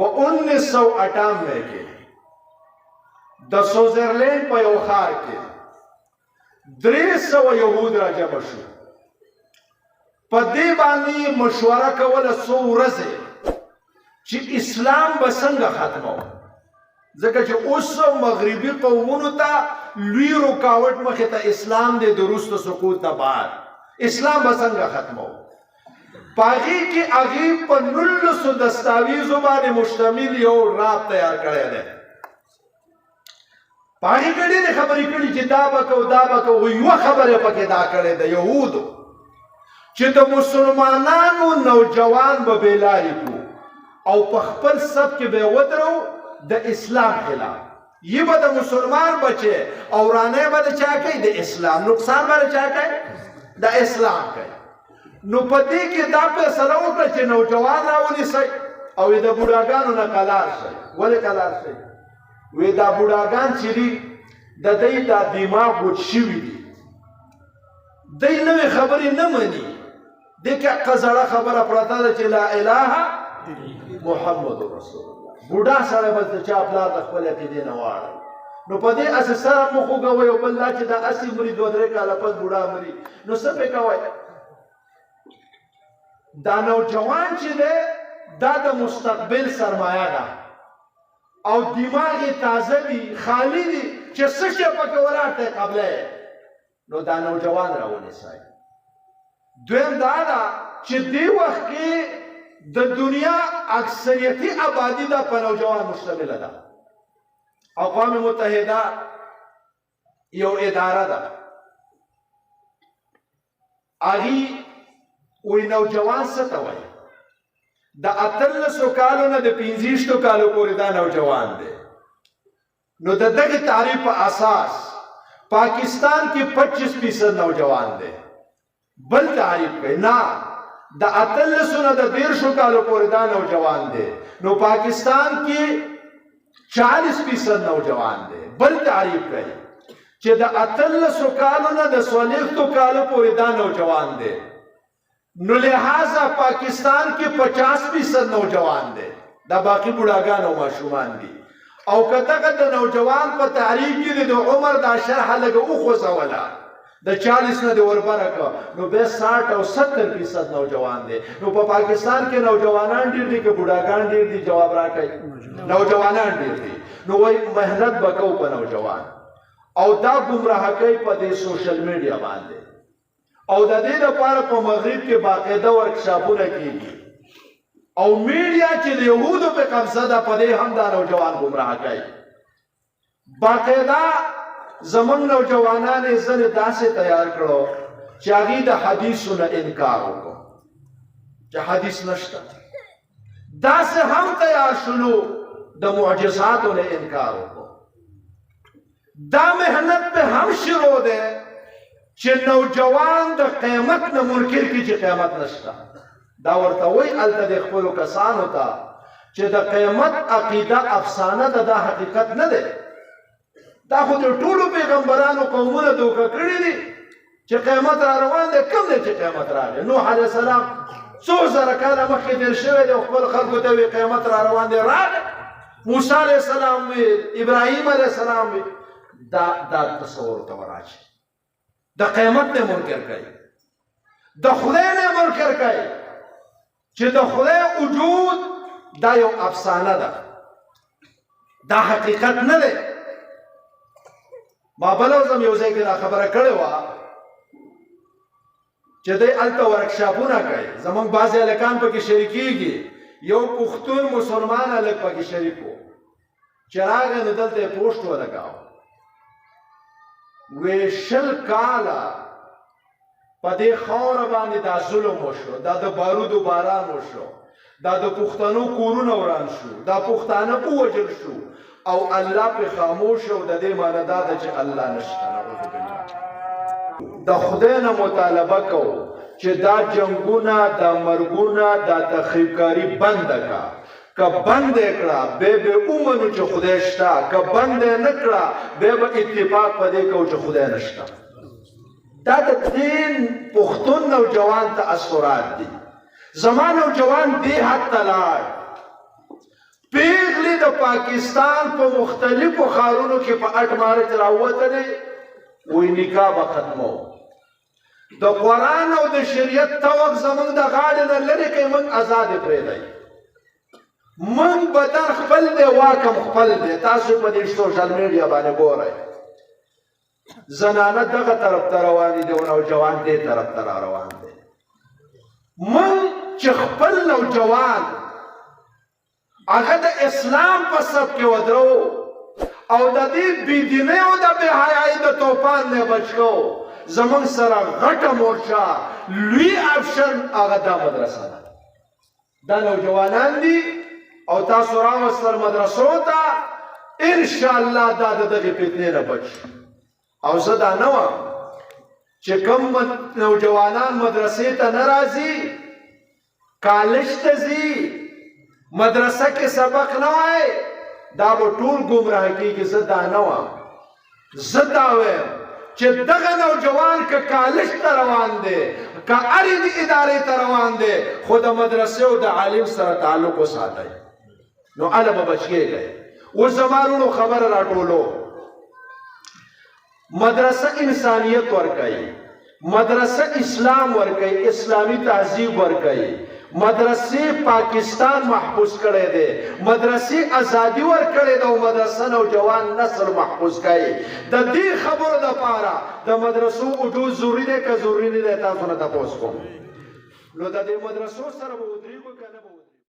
په 1998 کې د سویزرلینډ په یو ښار کې 300 یهود را جمع شو. په دې باندې مشوره کوله څو ورځې چې اسلام به څنګه ختمو، ځکه چې اوس مغربي قومونو ته لوی رکاوټ مخې ته اسلام دی د وروسته سقوط نه بعد. اسلام به څنګه ختمو؟ په هغې کې هغې په 19 دستاویزو باندې مشتمل یو راب تیار کړی دی. په هغې کې ډېرې خبرې کړي چې دا به کوو دا به کوو. یوه خبره پکې دا کړې ده یهودو چې د مسلمانانو نوجوان به بېلارې کړو او په خپل صف کې به یې ودرو د اسلام خلاف. یې به د مسلمان بچې او ورانه به د چا کوي؟ د اسلام. نقصان به د چا کوي؟ د اسلام کوي. نو په دې کې دا فیصله وکړه چې نوجوان راونیسئ او د بوډاګانو نه قلار شئ. ولې قلار شئ؟ وی دا بوډاګان چې دي د دوی دا دماغ وچ شوي دي، دوی نوې خبرې نه مني. دې کې زړه خبره پرته ده چې لا اله محمد رسول الله. بوډا سره به د چا پلار د خپل عقیدې نه واړوي. نو په دې اساس سره مخ وګوئ او بل دا چې دا 80 مري 2-3 کاله پس بوډا مري، نو څه پې کوئ؟ دا نوجوان چې دی دا د مستقبل سرمایه ده او دماغ یې تازه دي، خالي دي چې څه شی پکې ولاړ دی قبله. نو دا نوجوان راونیسئ. دویم دا ده چې دې وخت کې د دنیا اکثریتي آبادي دا په نوجوان مشتمله ده. اقوام متحده یو اداره ده، هغې وی نوجوان څه ته وایي؟ د 18 کالو نه د 65 کالو پورې دا نوجوان دی. نو د دغه تعریف په اساس پاکستان کې 25% نوجوان دی. بل تعریف کوي نه د 18 نه د 13 کالو پورې دا نوجوان دی. نو پاکستان کې 40% نوجوان دی. بل تعریف کوي چې د 18 کالو نه د 16 کالو پورې دا نوجوان دی. نو لہذا پاکستان کې 50% نوجوان دی، دا باقی بوډاګان او ماشومان دي. او که دغه د نوجوان په تعریف کې د عمر دا شرحه لږه وخوځوله د 40 نه دې وربره کړه، نو بیا 60 او 70% نوجوان دی. نو په پاکستان کې نوجوانان ډېر دي که بوډاګان ډېر دي؟ جواب راکړئ. نوجوانان ډېر دي. نو وایي محنت به کوو په نوجوان او دا ګمراه کوي په دې سوشل میډیا باندې. او د دې لپاره په مغرب کې باقاعده ورکشاپونه کېږي او میډیا چې د یهودو په قبضه ده په دې هم دا نوجوان ګمراه کوي. باقاعده زمونږ نوجوانان یې ځنې داسې تیار کړو چې هغې د حدیثو نه انکار وکړو چې حدیث نشته. داسې هم تیار شولو د معجزاتو نه انکار وکړو. دا محنت په هم شروع دی چې نوجوان د قیامت نه منکر کړي چې قیامت نشته. دا ورته وایي هلته د خپلو کسانو ته چې د قیامت عقیده افسانه ده، دا حقیقت نه دی. دا خو د ټولو پیغمبرانو قومونه دوکه کړي دي چې قیامت را روان دی. کوم دی چې قیامت راغی؟ نوح علیه السلام 2,000 کاله مخکې تېر شوی دی او خپل خلکو ته وایي قیامت را روان دی، راغی. موسی علیه السلام وی، ابراهیم علیه السلام وی. دا تصور ته وراشي. د قیامت نه منکر کوي، د خدای نه منکر کوي چې د خدای وجود دا یو افسانه ده، دا حقیقت نه دی. ما بل ورځ یو ځای کې دا خبره کړې وه چې دی هلته ورکشاپونه کوي. زموږ بعضې هلکان پکې شریکېږي. یو پښتون مسلمان هلک پکې شریک و چې راغی نو دلته یې پوسټ ولګاوه، وی 20 کاله په دې خاوره باندې دا ظلم وشو، دا د بارودو باران وشو، دا د پښتنو کورونه وران شو، دا پښتانه ووژل شو او الله پې خاموش او د دې معنی دا ده چې الله نشته. د خدای نه مطالبه کوو چې دا جنګونه، دا مرګونه، دا تخریبکاري بنده کړه. که بند یې کړه بیا به ومنو چې خدای شته، که بند یې نه کړه بیا به اتفاق په دې کوو چې خدای نشته. دا د دین پښتون نوجوان تاثرات دي. زما نوجوان دې حد ته لاړ پیغلی د پاکستان په مختلفو ښارونو کې په 8 مارچ راووتلې وی نکاح به ختمو د قرآن او د شریعت توق زمونږ د غاړې نه لرې کوي موږ ازادې پرېږدئ موږ بدن خپل دی واکم خپل دی تاسو په دې سوشل میډیا باندې ګورئ زنانه دغه طرف ته روانې دي او نوجوان دې طرف ته را روان دی موږ چې خپل نوجوان هغه د اسلام په صف کې ودرو او د دې بېدینۍ او د بېحیایۍ د توپان نه بچ کړو زمونږ سره غټه مورچه لوی آپشن هغه دا مدرسه ده دا نوجوانان دي او تاسو راوستل مدرسو ته انشاءالله دا د دغې فتنې نه بچ او زه دا نه وایم چې کوم نوجوانان مدرسې ته نه راځي کالج ته ځي مدرسه کې سبق نه وای دا به ټول ګمراه کېږي زه دا نه وایم زه دا وایم چې دغه نوجوان که کالج ته روان دی که هرې ادارې ته روان دی خو د مدرسې او د عالم سره تعلق وساتئ نو هله به بچ کېږئ اوس زما وروڼو خبره راټولو مدرسه انسانیت ورکوي مدرسه اسلام ورکوي اسلامي تهذیب ورکوي مدرسې پاکستان محفوظ کړی دی مدرسې ازادي ورکړې ده او مدرسه نوجوان نسل محفوظ کوي د دې خبرو دپاره د مدرسو وجود ضروري دی که ضروري نه دی تاسو نه تپوس کوم نو د دې مدرسو سره به ودرېږو که نه به